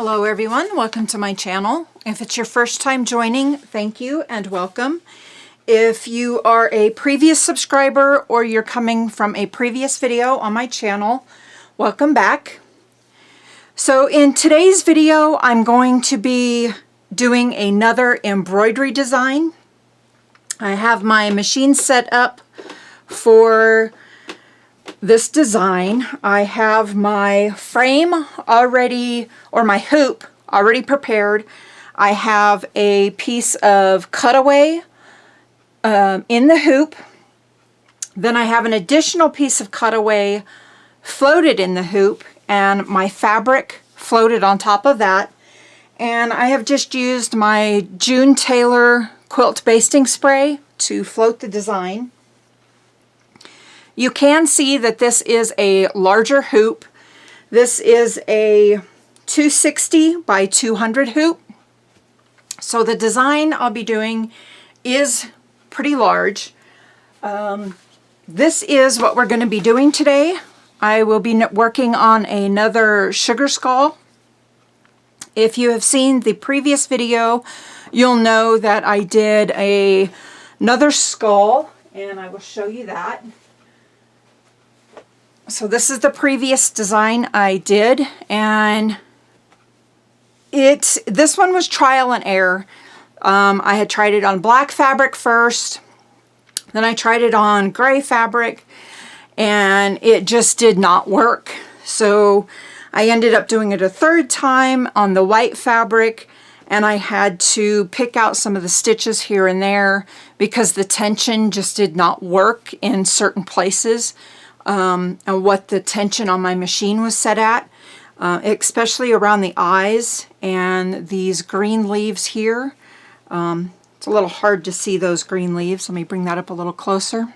Hello everyone, welcome to my channel. If it's your first time joining, thank you and welcome. If you are a previous subscriber or you're coming from a previous video on my channel, welcome back. So in today's video, I'm going to be doing another embroidery design. I have my machine set up for this design. I have my frame already, or my hoop already prepared. I have a piece of cutaway in the hoop. Then I have an additional piece of cutaway floated in the hoop, and my fabric floated on top of that. And I have just used my June Taylor quilt basting spray to float the design. You can see that this is a larger hoop. This is a 260 by 200 hoop. So the design I'll be doing is pretty large. This is what we're going to be doing today. I will be working on another sugar skull. If you have seen the previous video, you'll know that I did another skull, and I will show you that. So this is the previous design I did, and this one was trial and error. I had tried it on black fabric first, then I tried it on gray fabric, and it just did not work. So I ended up doing it a third time on the white fabric, and I had to pick out some of the stitches here and there because the tension just did not work in certain places. And what the tension on my machine was set at, especially around the eyes and these green leaves here. It's a little hard to see those green leaves. Let me bring that up a little closer.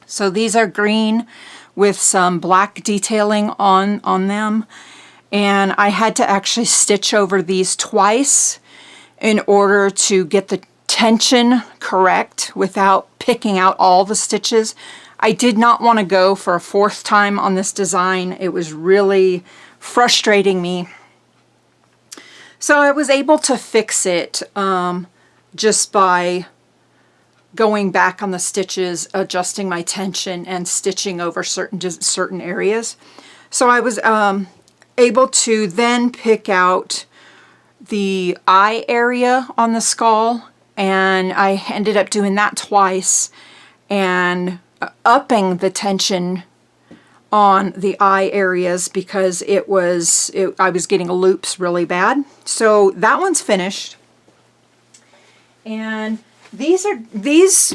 So these are green with some black detailing on them. And I had to actually stitch over these twice in order to get the tension correct without picking out all the stitches. I did not want to go for a fourth time on this design. It was really frustrating me. So I was able to fix it just by going back on the stitches, adjusting my tension, and stitching over certain areas. So I was able to then pick out the eye area on the skull, and I ended up doing that twice and upping the tension on the eye areas because I was getting loops really bad. So that one's finished. And these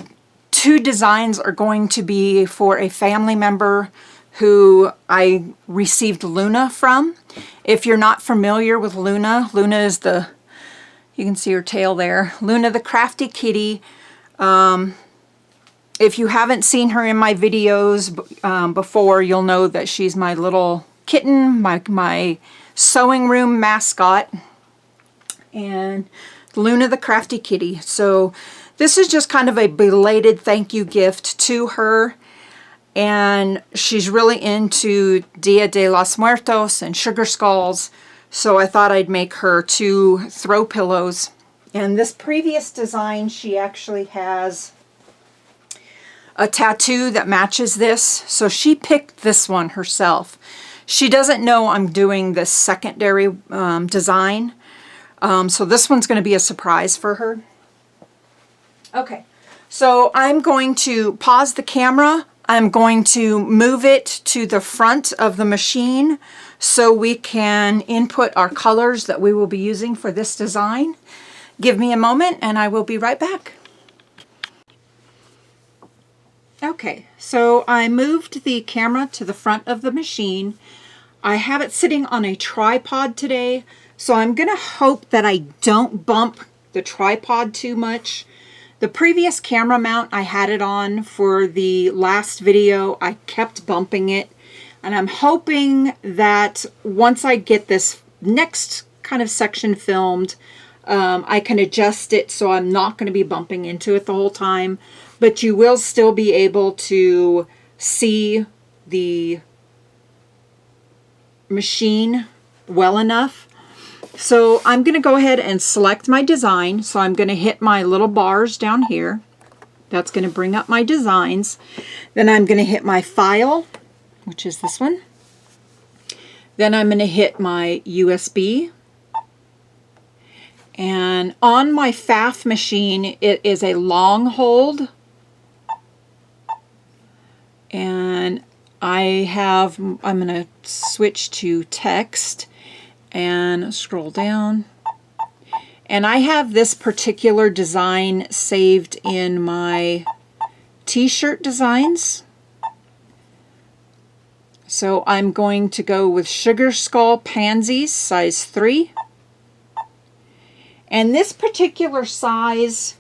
two designs are going to be for a family member who I received Luna from. If you're not familiar with Luna, Luna is you can see her tail there, Luna the crafty kitty. If you haven't seen her in my videos before, you'll know that she's my little kitten, my sewing room mascot, and Luna the crafty kitty. So this is just kind of a belated thank you gift to her, and she's really into Dia de los Muertos and sugar skulls, so I thought I'd make her 2 throw pillows. And this previous design, she actually has a tattoo that matches this, so she picked this one herself. She doesn't know I'm doing this secondary design, so this one's going to be a surprise for her. Okay, so I'm going to pause the camera. I'm going to move it to the front of the machine so we can input our colors that we will be using for this design. Give me a moment and I will be right back. Okay, so I moved the camera to the front of the machine. I have it sitting on a tripod today, so I'm going to hope that I don't bump the tripod too much. The previous camera mount I had it on for the last video, I kept bumping it, and I'm hoping that once I get this next kind of section filmed, I can adjust it so I'm not going to be bumping into it the whole time. But you will still be able to see the machine well enough. So I'm going to go ahead and select my design. So I'm going to hit my little bars down here. That's going to bring up my designs. Then I'm going to hit my file, which is this one. Then I'm going to hit my USB. And on my FAF machine, it is a long hold. And I'm going to switch to text and scroll down. And I have this particular design saved in my t-shirt designs. So I'm going to go with Sugar Skull Pansies, size 3. And this particular size,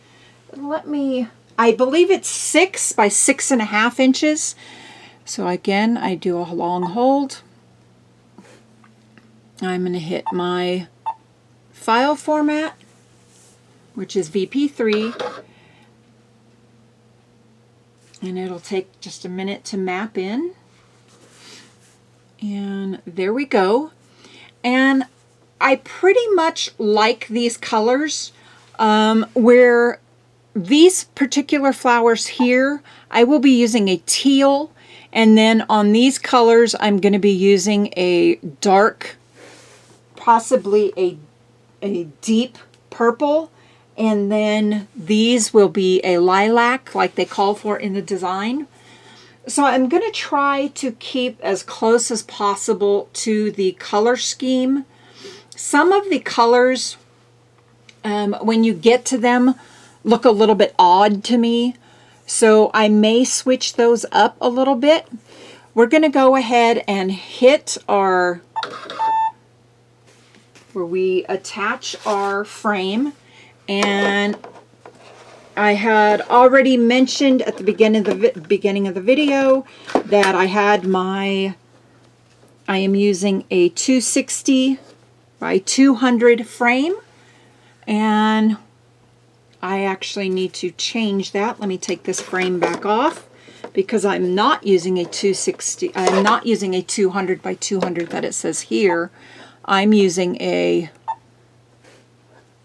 I believe it's 6 by 6.5 inches. So again, I do a long hold. I'm going to hit my file format, which is VP3. And it'll take just a minute to map in. And there we go. And I pretty much like these colors, where these particular flowers here, I will be using a teal, and then on these colors I'm going to be using a dark, possibly a deep purple, and then these will be a lilac like they call for in the design. So I'm going to try to keep as close as possible to the color scheme. Some of the colors, when you get to them, look a little bit odd to me. So I may switch those up a little bit. We're going to go ahead and hit where we attach our frame. And I had already mentioned at the beginning of the video that I am using a 260 by 200 frame, and I actually need to change that. Let me take this frame back off because I'm not using a 260. I'm not using a 200 by 200 that it says here. I'm using a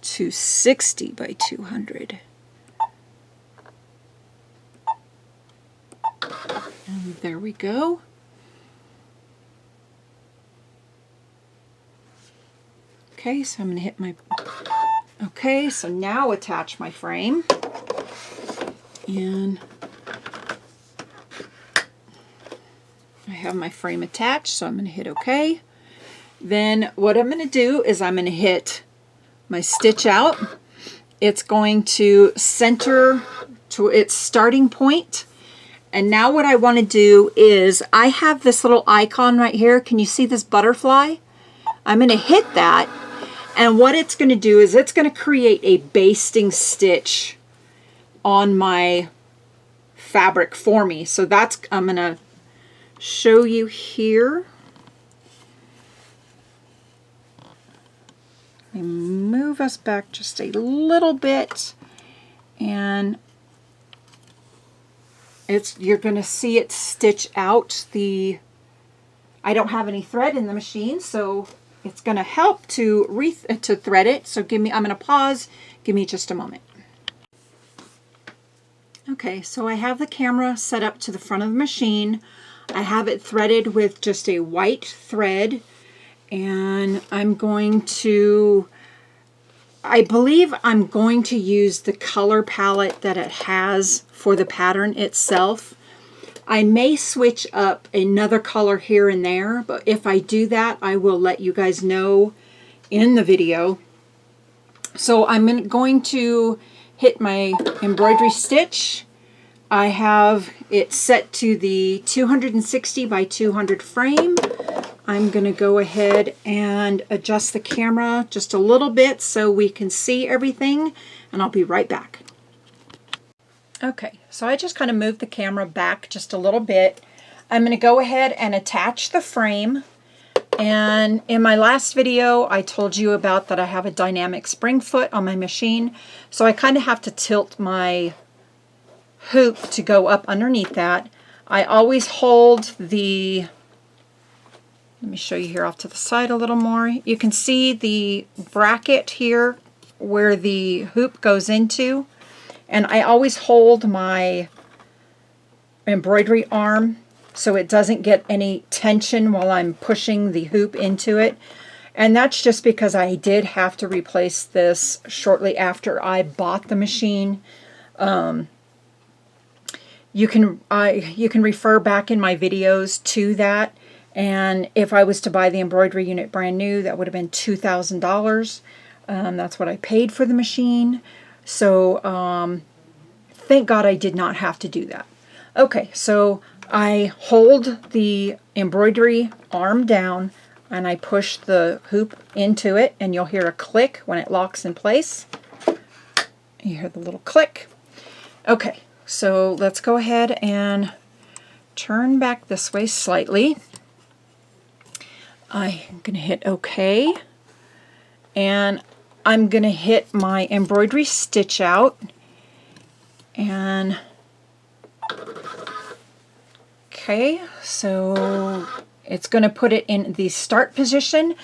260 by 200. And there we go. Okay, so I'm going to hit my... Okay, so now attach my frame. And I have my frame attached, so I'm going to hit OK. Then what I'm going to do is I'm going to hit my stitch out. It's going to center to its starting point. And now what I want to do is, I have this little icon right here. Can you see this butterfly? I'm going to hit that. And what it's going to do is it's going to create a basting stitch on my fabric for me. So that's, I'm going to show you here. Let me move us back just a little bit, and you're going to see it stitch out the, I don't have any thread in the machine, so it's going to help to thread it. So I'm going to pause. Give me just a moment. Okay, so I have the camera set up to the front of the machine. I have it threaded with just a white thread, and I'm going to, I believe I'm going to use the color palette that it has for the pattern itself. I may switch up another color here and there, but if I do that, I will let you guys know in the video. So I'm going to hit my embroidery stitch. I have it set to the 260 by 200 frame. I'm going to go ahead and adjust the camera just a little bit so we can see everything, and I'll be right back. Okay, so I just kind of moved the camera back just a little bit. I'm going to go ahead and attach the frame. And in my last video, I told you about that I have a dynamic spring foot on my machine. So I kind of have to tilt my hoop to go up underneath that. I always hold the Let me show you here off to the side a little more. You can see the bracket here where the hoop goes into, and I always hold my embroidery arm so it doesn't get any tension while I'm pushing the hoop into it. And that's just because I did have to replace this shortly after I bought the machine. You can refer back in my videos to that. And if I was to buy the embroidery unit brand new, that would have been $2,000. That's what I paid for the machine. So thank God I did not have to do that. Okay, so I hold the embroidery arm down and I push the hoop into it, and you'll hear a click when it locks in place. You hear the little click. Okay, so let's go ahead and turn back this way slightly. I'm going to hit OK, and I'm going to hit my embroidery stitch out, and okay, so it's going to put it in the start position,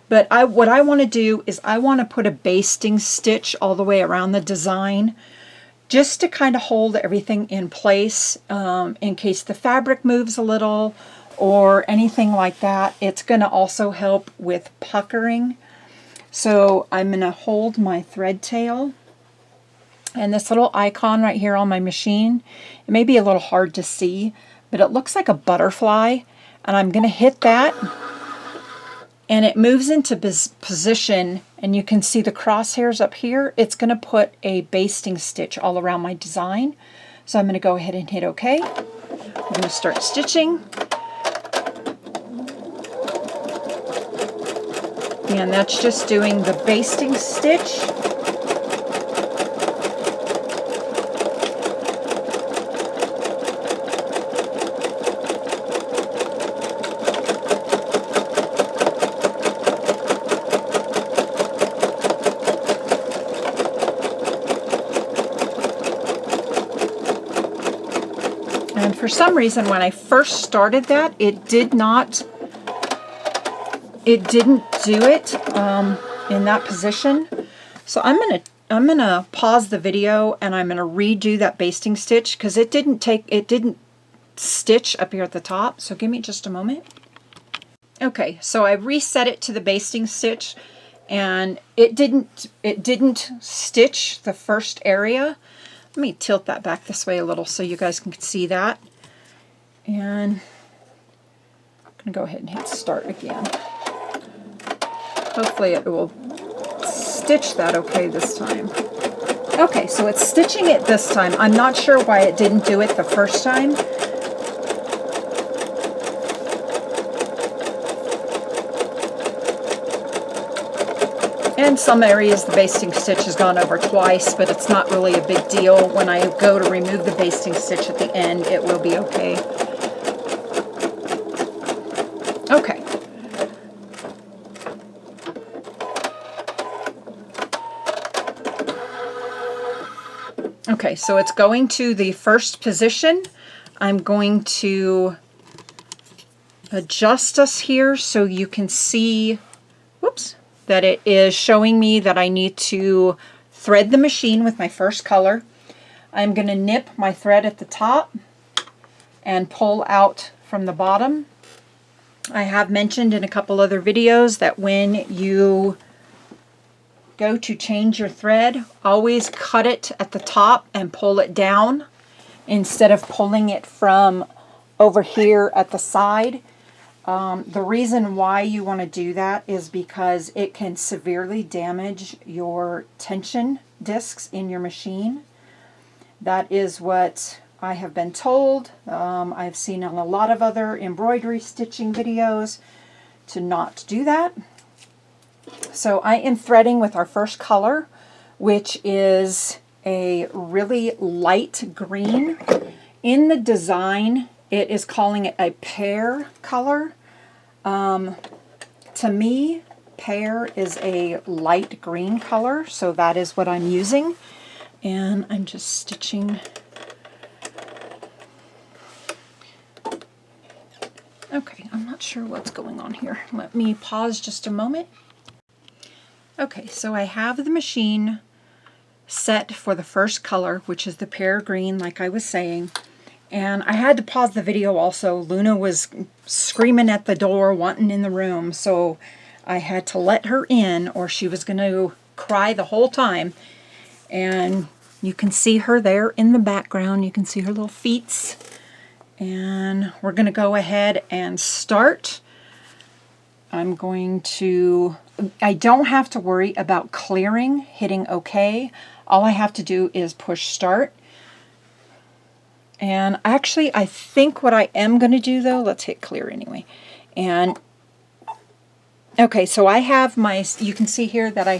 but what I want to do is I want to put a basting stitch all the way around the design, just to kind of hold everything in place in case the fabric moves a little or anything like that. It's going to also help with puckering. So I'm going to hold my thread tail, and this little icon right here on my machine, it may be a little hard to see, but it looks like a butterfly, and I'm going to hit that, and it moves into position, and you can see the crosshairs up here. It's going to put a basting stitch all around my design. So I'm going to go ahead and hit OK. I'm going to start stitching. And that's just doing the basting stitch. And for some reason, when I first started that, it didn't do it in that position. So I'm gonna pause the video, and I'm gonna redo that basting stitch because it didn't stitch up here at the top. So give me just a moment. Okay, so I reset it to the basting stitch, and it didn't stitch the first area. Let me tilt that back this way a little so you guys can see that. And I'm gonna go ahead and hit start again. Hopefully it will stitch that okay this time. Okay, so it's stitching it this time. I'm not sure why it didn't do it the first time. In some areas the basting stitch has gone over twice, but it's not really a big deal. When I go to remove the basting stitch at the end, it will be okay. Okay. Okay, so it's going to the first position. I'm going to adjust us here so you can see, whoops, that it is showing me that I need to thread the machine with my first color. I'm going to nip my thread at the top and pull out from the bottom. I have mentioned in a couple other videos that when you go to change your thread, always cut it at the top and pull it down instead of pulling it from over here at the side. The reason why you want to do that is because it can severely damage your tension discs in your machine. That is what I have been told. I've seen on a lot of other embroidery stitching videos to not do that. So I am threading with our first color, which is a really light green. In the design, it is calling it a pear color. To me, pear is a light green color, so that is what I'm using. And I'm just stitching Okay, I'm not sure what's going on here. Let me pause just a moment. Okay, so I have the machine set for the first color, which is the pear green, like I was saying. And I had to pause the video also. Luna was screaming at the door, wanting in the room, so I had to let her in or she was going to cry the whole time. And you can see her there in the background. You can see her little feet. And we're going to go ahead and start. I don't have to worry about clearing, hitting OK. All I have to do is push start. And actually, I think what I am going to do, though, let's hit clear anyway. And, okay, so I have my, you can see here that I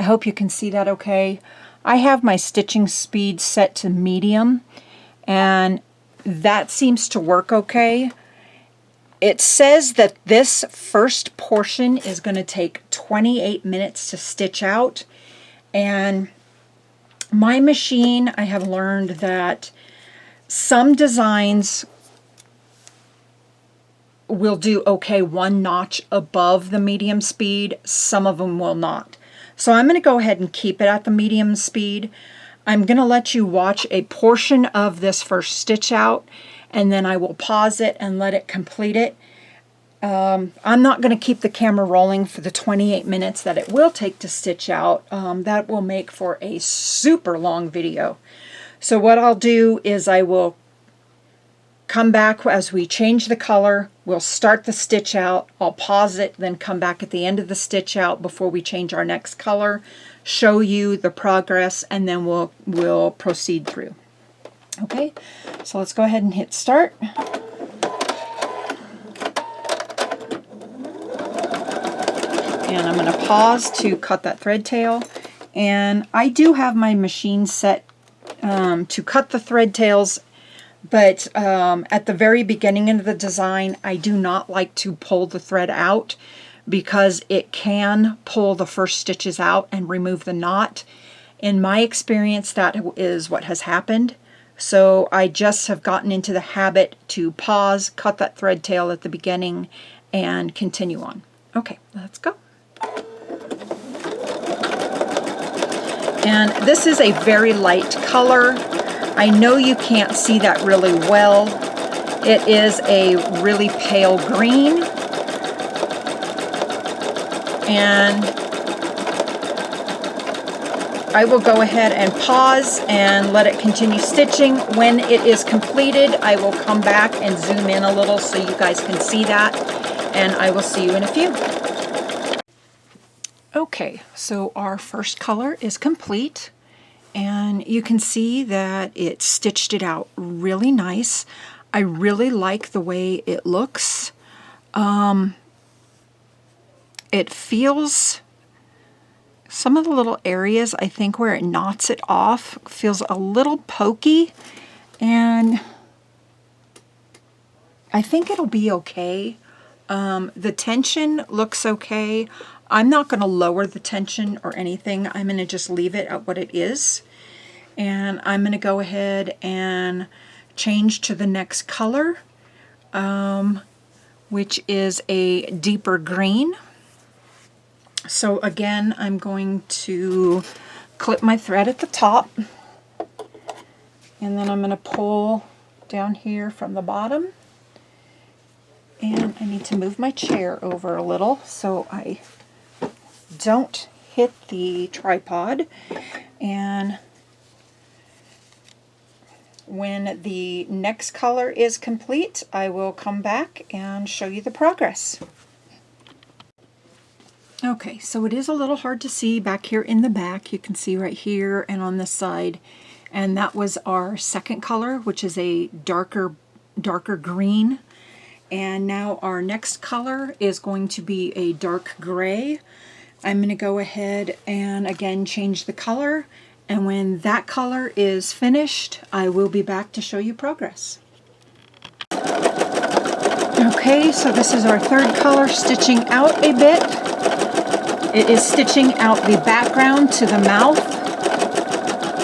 hope you can see that okay. I have my stitching speed set to medium, and that seems to work okay. It says that this first portion is going to take 28 minutes to stitch out, and my machine, I have learned that some designs will do okay one notch above the medium speed, some of them will not. So I'm going to go ahead and keep it at the medium speed. I'm going to let you watch a portion of this first stitch out, and then I will pause it and let it complete it. I'm not going to keep the camera rolling for the 28 minutes that it will take to stitch out. That will make for a super long video. So what I'll do is I will come back as we change the color. We'll start the stitch out. I'll pause it, then come back at the end of the stitch out before we change our next color, show you the progress, and then we'll proceed through. Okay, so let's go ahead and hit start. And I'm going to pause to cut that thread tail. And I do have my machine set to cut the thread tails, but at the very beginning of the design, I do not like to pull the thread out because it can pull the first stitches out and remove the knot. In my experience, that is what has happened. So I just have gotten into the habit to pause, cut that thread tail at the beginning, and continue on. Okay, let's go. And this is a very light color. I know you can't see that really well. It is a really pale green. And I will go ahead and pause and let it continue stitching. When it is completed, I will come back and zoom in a little so you guys can see that. And I will see you in a few. Okay, so our first color is complete, and you can see that it stitched it out really nice. I really like the way it looks. It feels, some of the little areas, I think where it knots it off, feels a little pokey, and I think it'll be okay. The tension looks okay. I'm not going to lower the tension or anything. I'm going to just leave it at what it is. And I'm going to go ahead and change to the next color, which is a deeper green. So again, I'm going to clip my thread at the top, and then I'm going to pull down here from the bottom. And I need to move my chair over a little so I don't hit the tripod. And when the next color is complete, I will come back and show you the progress. Okay, so it is a little hard to see back here in the back. You can see right here and on this side. And that was our second color, which is a darker green. And now our next color is going to be a dark gray. I'm going to go ahead and again change the color, and when that color is finished, I will be back to show you progress. Okay, so this is our third color stitching out a bit. It is stitching out the background to the mouth,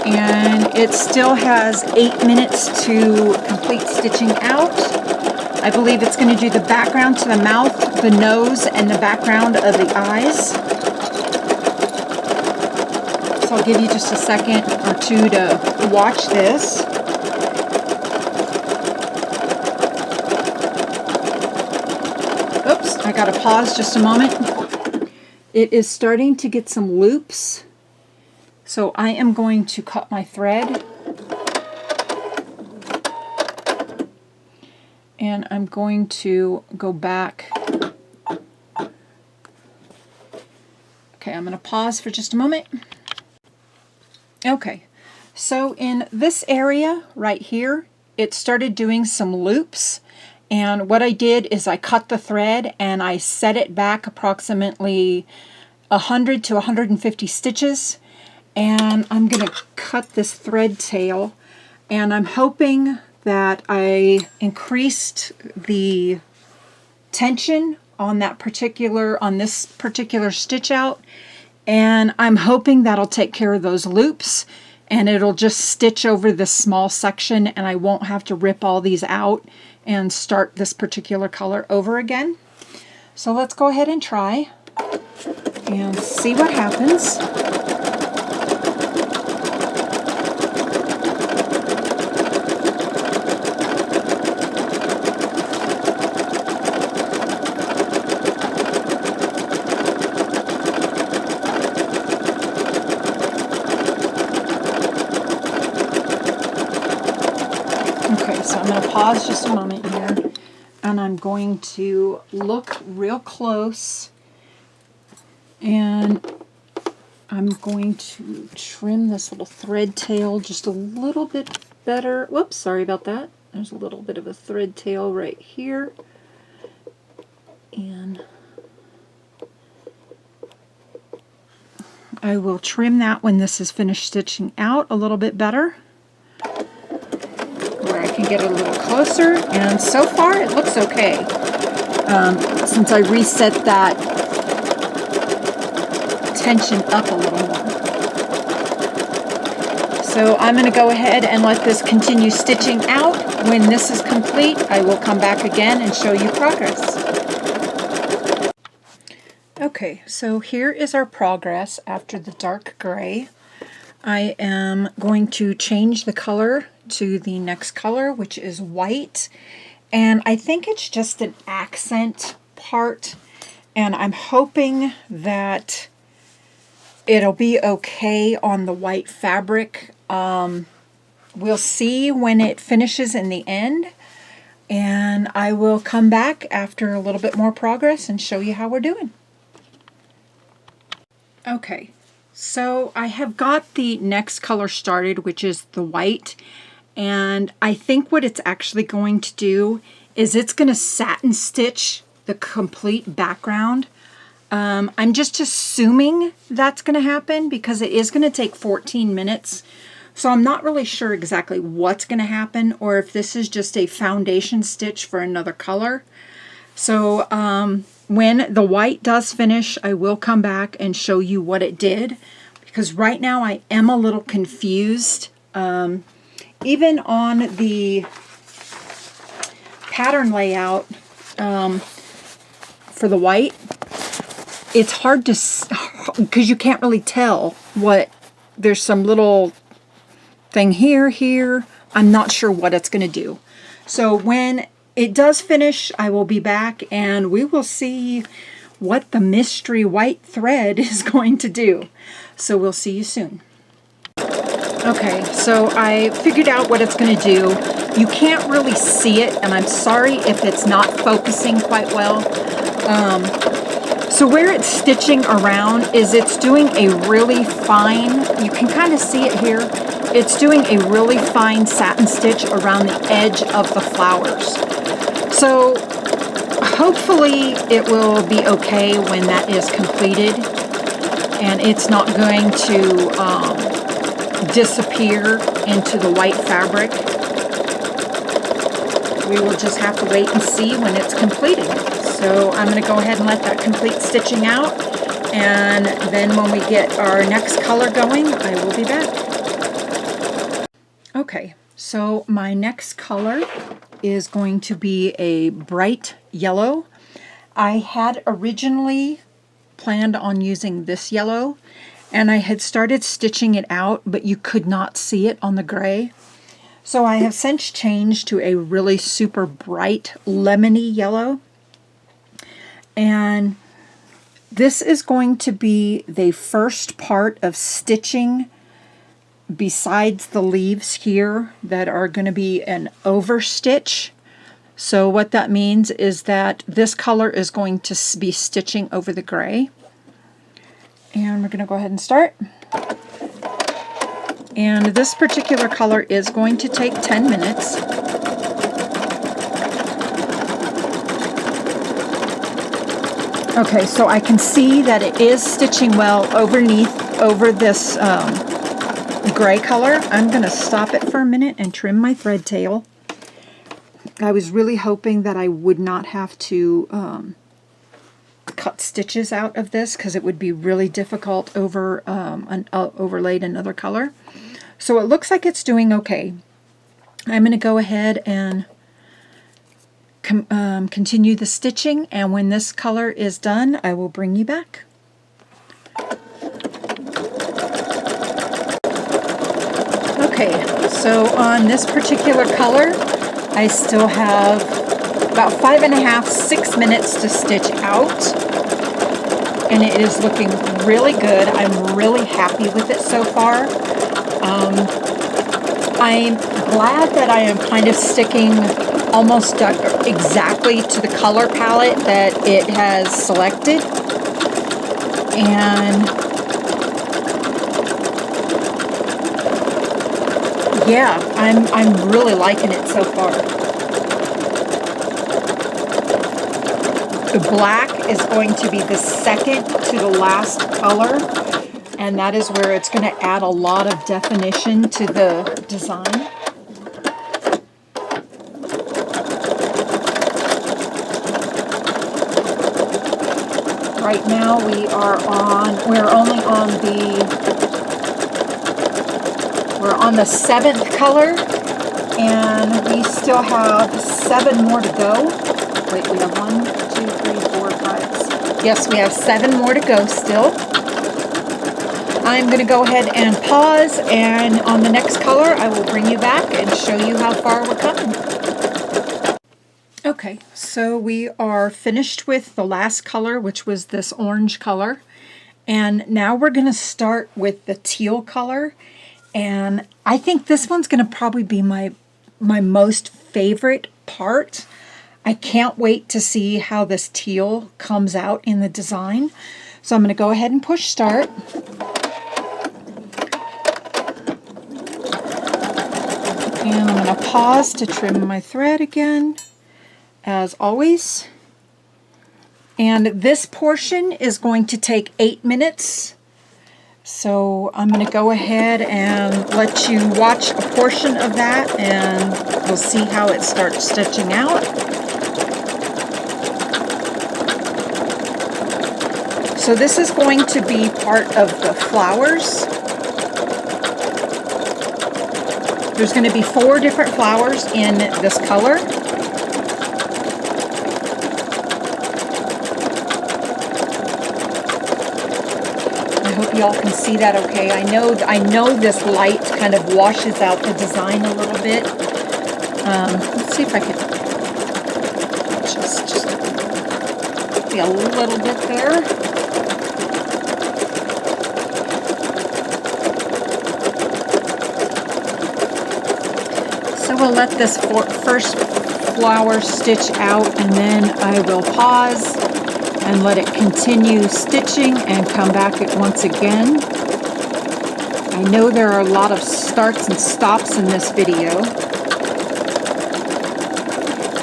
and it still has 8 minutes to complete stitching out. I believe it's going to do the background to the mouth, the nose, and the background of the eyes. So I'll give you just a second or two to watch this. Oops, I got to pause just a moment. It is starting to get some loops. So I am going to cut my thread. And I'm going to go back. Okay, I'm going to pause for just a moment. Okay, so in this area right here, it started doing some loops. And what I did is I cut the thread and I set it back approximately 100 to 150 stitches. And I'm going to cut this thread tail. And I'm hoping that I increased the tension on this particular stitch out, and I'm hoping that'll take care of those loops and it'll just stitch over this small section and I won't have to rip all these out and start this particular color over again. So let's go ahead and try and see what happens. So I'm going to pause just a moment here, and I'm going to look real close, and I'm going to trim this little thread tail just a little bit better. Whoops, sorry about that. There's a little bit of a thread tail right here, and I will trim that when this is finished stitching out a little bit better. Can get it a little closer, and so far it looks okay. Since I reset that tension up a little more. So I'm going to go ahead and let this continue stitching out. When this is complete, I will come back again and show you progress. Okay, so here is our progress after the dark gray. I am going to change the color to the next color, which is white, and I think it's just an accent part, and I'm hoping that it'll be okay on the white fabric. We'll see when it finishes in the end, and I will come back after a little bit more progress and show you how we're doing. Okay, so I have got the next color started, which is the white. And I think what it's actually going to do is it's going to satin stitch the complete background. I'm just assuming that's going to happen because it is going to take 14 minutes. So I'm not really sure exactly what's going to happen or if this is just a foundation stitch for another color. So when the white does finish, I will come back and show you what it did, because right now I am a little confused. Even on the pattern layout for the white, it's hard to, because you can't really tell what, there's some little thing here. I'm not sure what it's going to do. So when it does finish, I will be back and we will see what the mystery white thread is going to do. So we'll see you soon. Okay, so I figured out what it's going to do. You can't really see it, and I'm sorry if it's not focusing quite well. So where it's stitching around is it's doing a really fine, you can kind of see it here, it's doing a really fine satin stitch around the edge of the flowers. So hopefully it will be okay when that is completed, and it's not going to disappear into the white fabric. We will just have to wait and see when it's completed. So I'm going to go ahead and let that complete stitching out, and then when we get our next color going, I will be back. Okay, so my next color is going to be a bright yellow. I had originally planned on using this yellow, and I had started stitching it out, but you could not see it on the gray. So I have since changed to a really super bright lemony yellow. And this is going to be the first part of stitching besides the leaves here that are going to be an overstitch. So what that means is that this color is going to be stitching over the gray. And we're going to go ahead and start. And this particular color is going to take 10 minutes. Okay, so I can see that it is stitching well over this gray color. I'm going to stop it for a minute and trim my thread tail. I was really hoping that I would not have to cut stitches out of this because it would be really difficult over overlaid another color. So it looks like it's doing okay. I'm going to go ahead and continue the stitching, and when this color is done, I will bring you back. Okay, so on this particular color, I still have about 5.5 to 6 minutes to stitch out, and it is looking really good. I'm really happy with it so far. I'm glad that I am kind of sticking almost exactly to the color palette that it has selected. And yeah, I'm really liking it so far. The black is going to be the second to the last color, and that is where it's going to add a lot of definition to the design. Right now we're on the 7th color, and we still have 7 more to go. Wait, we have 1, 2, 3, 4, 5. Yes, we have 7 more to go still. I'm going to go ahead and pause, and on the next color I will bring you back and show you how far we're coming. Okay, so we are finished with the last color, which was this orange color, and now we're going to start with the teal color, and I think this one's going to probably be my most favorite part. I can't wait to see how this teal comes out in the design. So I'm going to go ahead and push start. And I'm going to pause to trim my thread again, as always. And this portion is going to take 8 minutes. So I'm going to go ahead and let you watch a portion of that, and we'll see how it starts stitching out. So this is going to be part of the flowers. There's going to be 4 different flowers in this color. I hope you all can see that okay. I know this light kind of washes out the design a little bit. Let's see if I can just be a little bit there. So we'll let this first flower stitch out, and then I will pause and let it continue stitching and come back once again. I know there are a lot of starts and stops in this video.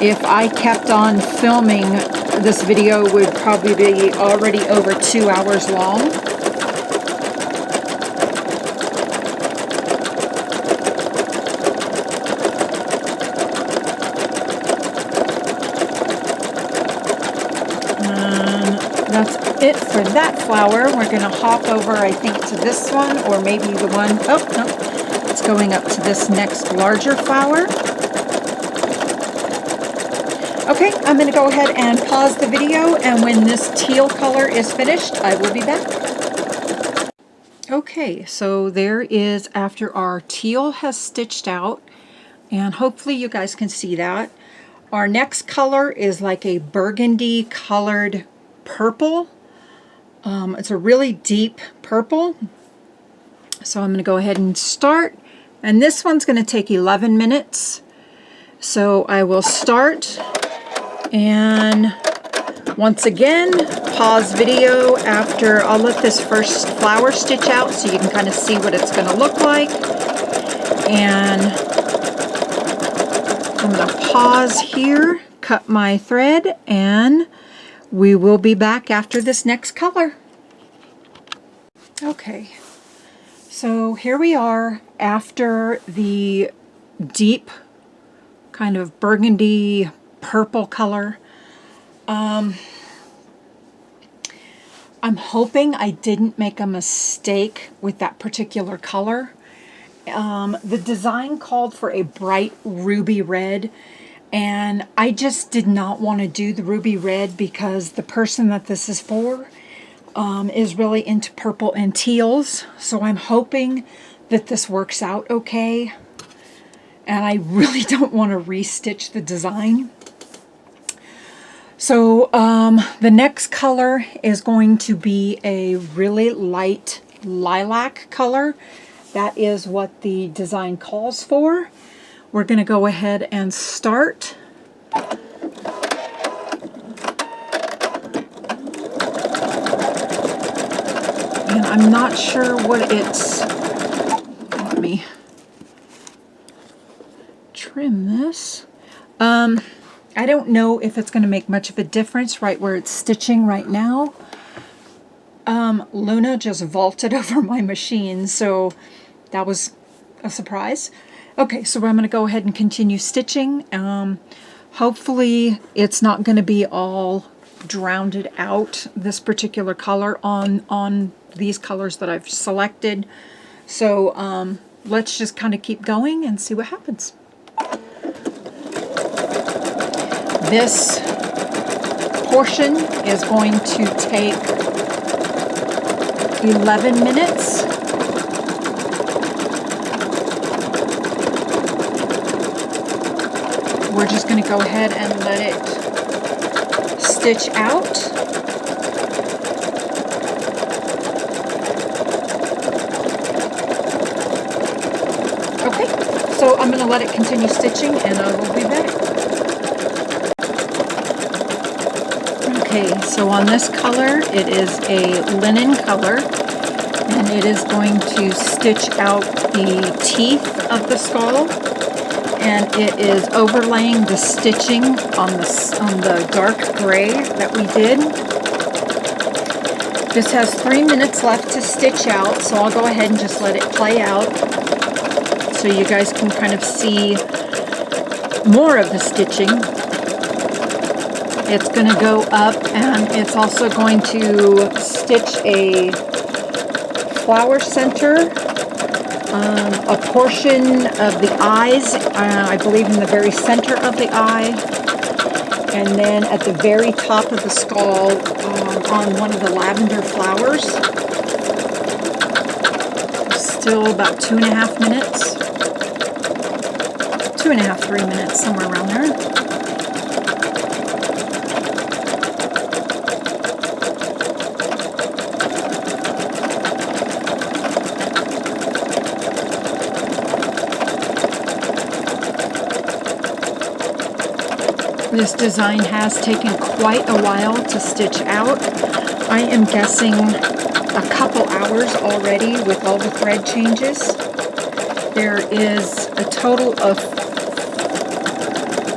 If I kept on filming, this video would probably be already over 2 hours long. That's it for that flower. We're going to hop over, I think, to this one, or maybe the one, oh, no, it's going up to this next larger flower. Okay, I'm going to go ahead and pause the video, and when this teal color is finished, I will be back. Okay, so there is after our teal has stitched out, and hopefully you guys can see that. Our next color is like a burgundy colored purple. It's a really deep purple. So I'm going to go ahead and start, and this one's going to take 11 minutes. So I will start, and once again, pause video after I'll let this first flower stitch out so you can kind of see what it's going to look like. And I'm going to pause here, cut my thread, and we will be back after this next color. Okay, so here we are after the deep kind of burgundy purple color. I'm hoping I didn't make a mistake with that particular color. The design called for a bright ruby red, and I just did not want to do the ruby red because the person that this is for is really into purple and teals. So I'm hoping that this works out okay. And I really don't want to restitch the design. So the next color is going to be a really light lilac color. That is what the design calls for. We're going to go ahead and start. And I'm not sure what it's... Let me trim this. I don't know if it's going to make much of a difference right where it's stitching right now. Luna just vaulted over my machine, so that was a surprise. Okay, so I'm going to go ahead and continue stitching. Hopefully it's not going to be all drowned out, this particular color on these colors that I've selected. So let's just kind of keep going and see what happens. This portion is going to take 11 minutes. We're just going to go ahead and let it stitch out. Okay, so I'm going to let it continue stitching, and I will be back. Okay, so on this color, it is a linen color, and it is going to stitch out the teeth of the skull, and it is overlaying the stitching on the dark gray that we did. This has 3 minutes left to stitch out, so I'll go ahead and just let it play out so you guys can kind of see more of the stitching. It's going to go up, and it's also going to stitch a flower center, a portion of the eyes, I believe in the very center of the eye, and then at the very top of the skull on one of the lavender flowers. Still about 2.5 minutes. 2.5, 3 minutes, somewhere around there. This design has taken quite a while to stitch out. I am guessing a couple hours already with all the thread changes. There is a total of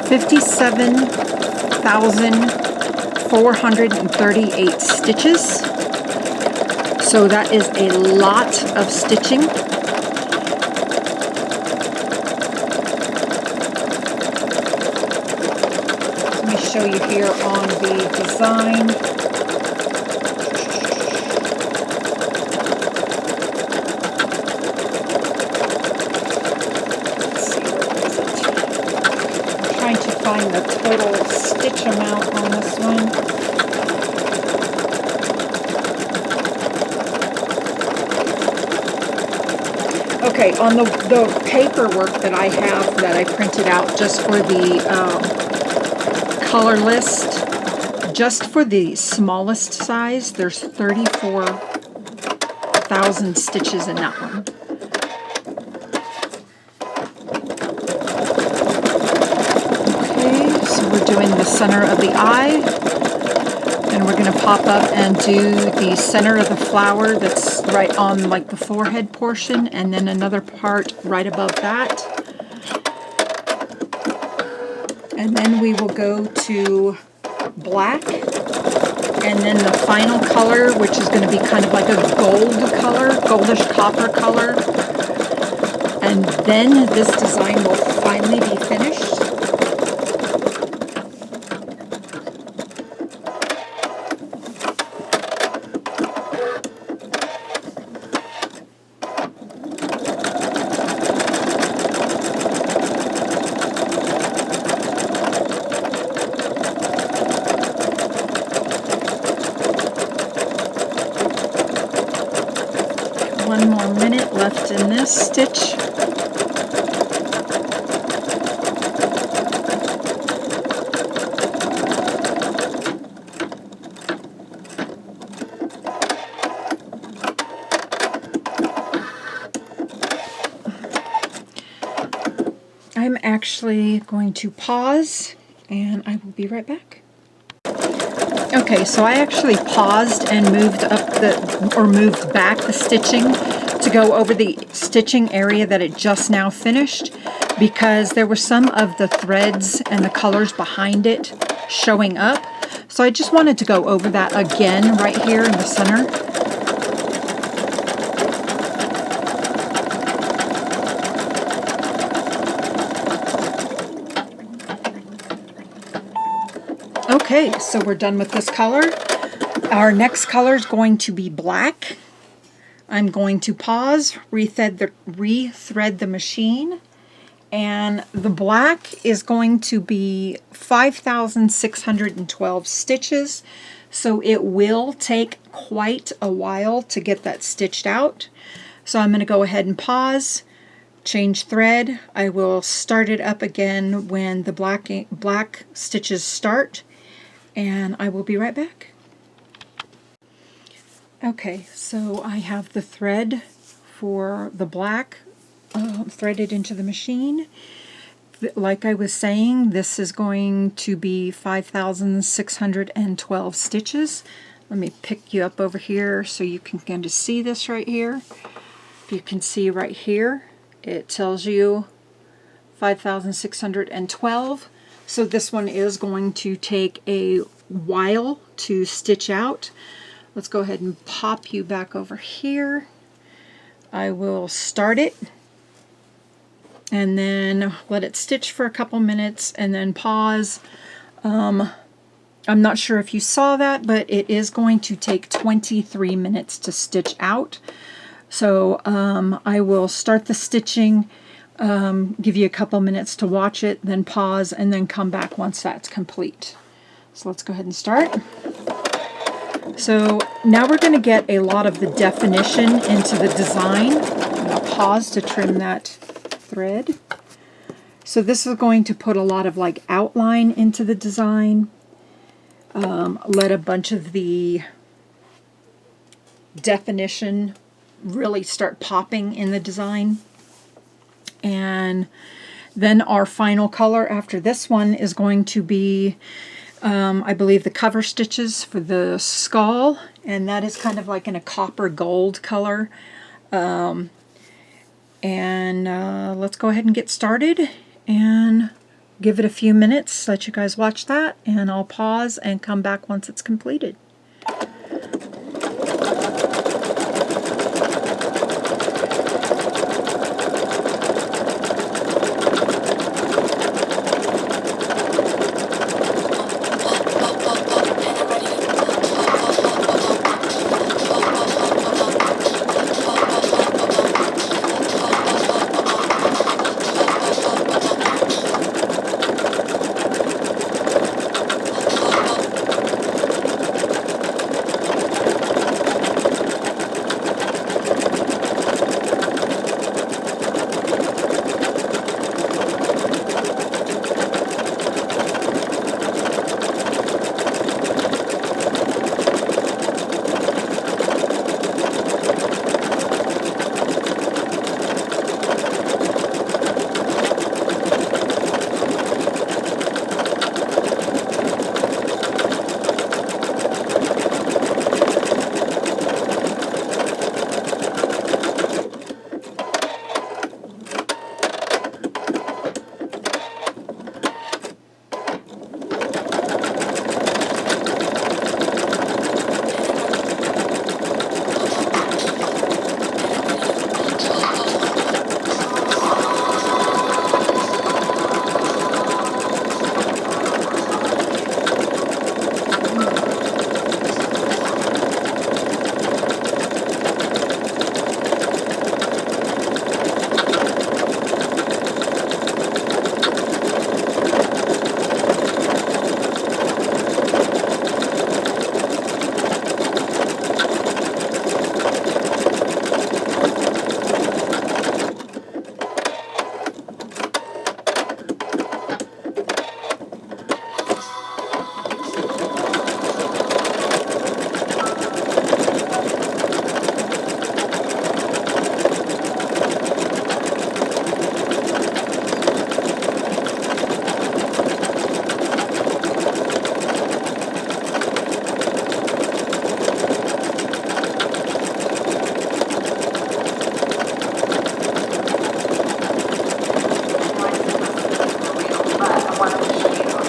57,438 stitches. So that is a lot of stitching. Show you here on the design. Let's see, where is it? I'm trying to find the total stitch amount on this one. Okay, on the paperwork that I have that I printed out just for the color list, just for the smallest size, there's 34,000 stitches in that one. Okay, so we're doing the center of the eye, and we're going to pop up and do the center of the flower that's right on like the forehead portion, and then another part right above that. And then we will go to black, and then the final color, which is going to be kind of like a gold color, goldish copper color. And then this design will finally be finished. One more minute left in this stitch. I'm actually going to pause and I will be right back. Okay, so I actually paused and moved back the stitching to go over the stitching area that it just now finished, because there were some of the threads and the colors behind it showing up. So I just wanted to go over that again right here in the center. Okay, so we're done with this color. Our next color is going to be black. I'm going to pause, rethread the machine, and the black is going to be 5,612 stitches, so it will take quite a while to get that stitched out. So I'm going to go ahead and pause, change thread. I will start it up again when the black stitches start, and I will be right back. Okay, so I have the thread for the black threaded into the machine. Like I was saying, this is going to be 5,612 stitches. Let me pick you up over here so you can kind of see this right here. If you can see right here, it tells you 5,612. So this one is going to take a while to stitch out. Let's go ahead and pop you back over here. I will start it and then let it stitch for a couple minutes and then pause. I'm not sure if you saw that, but it is going to take 23 minutes to stitch out. So I will start the stitching, give you a couple minutes to watch it, then pause, and then come back once that's complete. So let's go ahead and start. So now we're going to get a lot of the definition into the design. I'll pause to trim that thread. So this is going to put a lot of like outline into the design. Let a bunch of the definition really start popping in the design. And then our final color after this one is going to be I believe the cover stitches for the skull, and that is kind of like in a copper gold color. Let's go ahead and get started and give it a few minutes, let you guys watch that, and I'll pause and come back once it's completed.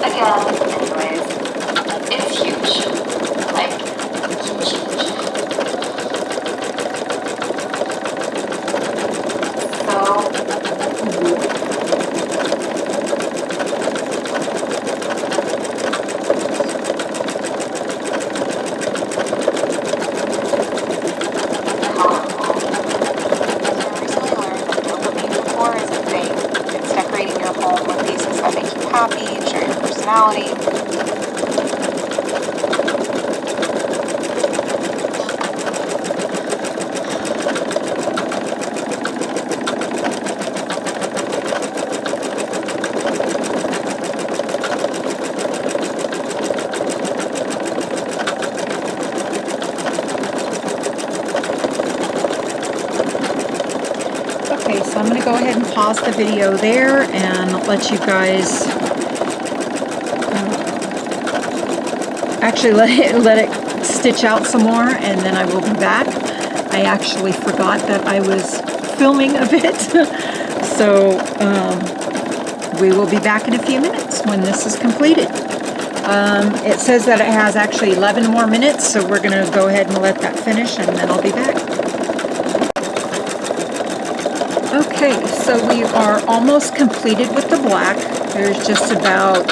Again, anyways, it's huge. Like, huge. Happy, share your personality. Okay, so I'm going to go ahead and pause the video there and let you guys actually let it stitch out some more, and then I will be back. I actually forgot that I was filming a bit, so we will be back in a few minutes when this is completed. It says that it has actually 11 more minutes, so we're going to go ahead and let that finish, and then I'll be back. Okay, so we are almost completed with the black. There's just about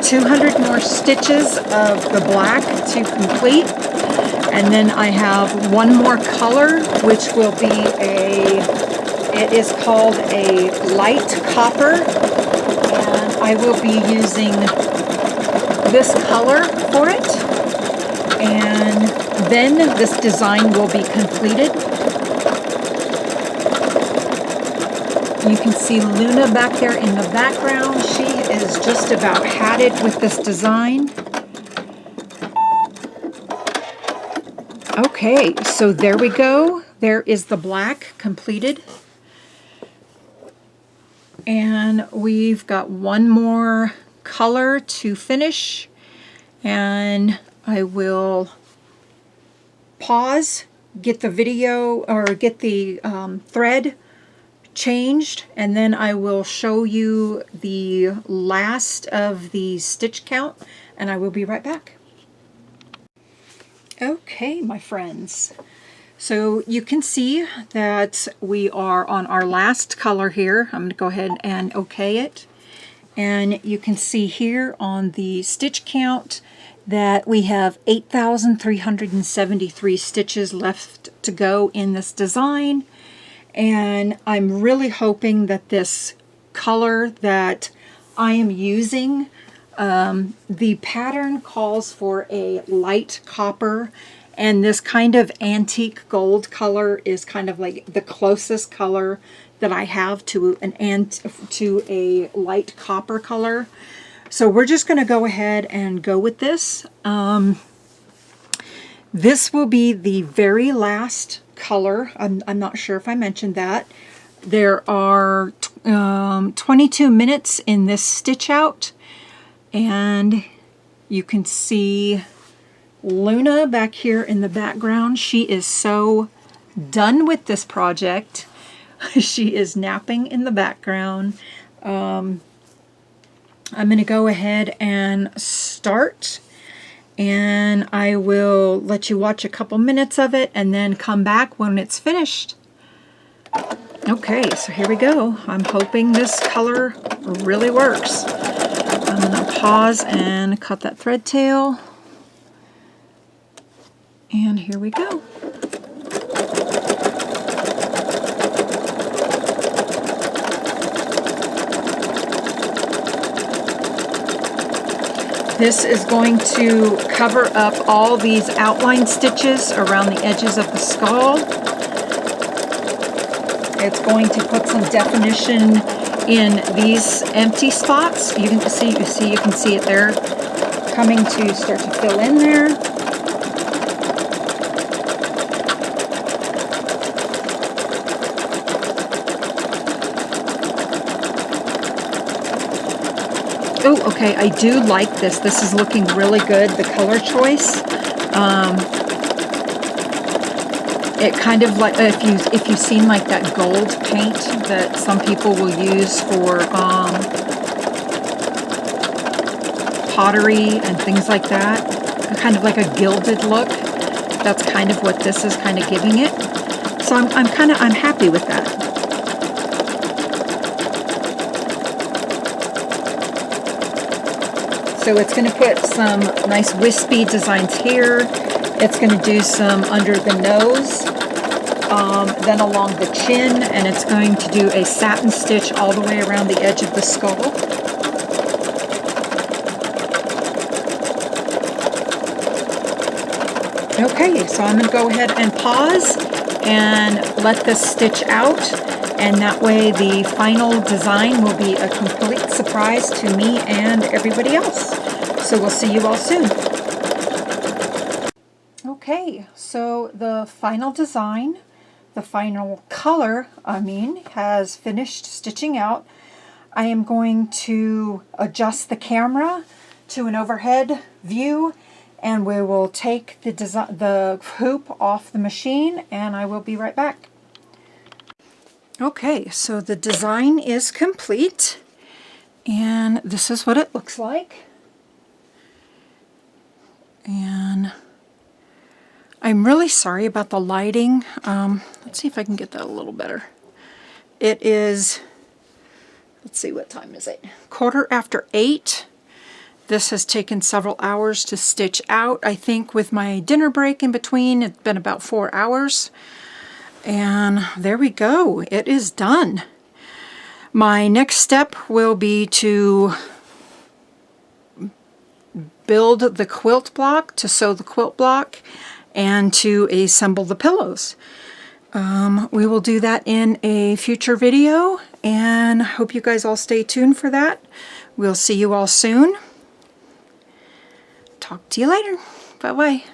200 more stitches of the black to complete, and then I have one more color, which will be it is called a light copper, and I will be using this color for it, and then this design will be completed. You can see Luna back there in the background. She is just about had it with this design. Okay, so there we go. There is the black completed. And we've got one more color to finish. And I will pause, get the video, or get the thread changed, and then I will show you the last of the stitch count, and I will be right back. Okay, my friends, so you can see that we are on our last color here. I'm going to go ahead and okay it, and you can see here on the stitch count that we have 8,373 stitches left to go in this design. And I'm really hoping that this color that I am using, the pattern calls for a light copper, and this kind of antique gold color is kind of like the closest color that I have to a light copper color. So we're just going to go ahead and go with this. This will be the very last color. I'm not sure if I mentioned that. There are 22 minutes in this stitch out, and you can see Luna back here in the background. She is so done with this project. She is napping in the background. I'm going to go ahead and start, and I will let you watch a couple minutes of it and then come back when it's finished. Okay, so here we go. I'm hoping this color really works. I'm going to pause and cut that thread tail. And here we go. This is going to cover up all these outline stitches around the edges of the skull. It's going to put some definition in these empty spots. You can see it there, coming to start to fill in there. Oh, okay, I do like this. This is looking really good, the color choice. It kind of like, if you've seen like that gold paint that some people will use for pottery and things like that, kind of like a gilded look. That's kind of what this is kind of giving it. So I'm happy with that. So it's going to put some nice wispy designs here. It's going to do some under the nose, then along the chin, and it's going to do a satin stitch all the way around the edge of the skull. Okay, so I'm going to go ahead and pause and let this stitch out, and that way the final design will be a complete surprise to me and everybody else. So we'll see you all soon. Okay, so the final design, the final color, has finished stitching out. I am going to adjust the camera to an overhead view, and we will take the hoop off the machine, and I will be right back. Okay, so the design is complete, and this is what it looks like. And I'm really sorry about the lighting. Let's see if I can get that a little better. It is, let's see, what time is it? 8:15. This has taken several hours to stitch out. I think with my dinner break in between, it's been about 4 hours. And there we go. It is done. My next step will be to build the quilt block, to sew the quilt block, and to assemble the pillows. We will do that in a future video, and hope you guys all stay tuned for that. We'll see you all soon. Talk to you later. Bye-bye.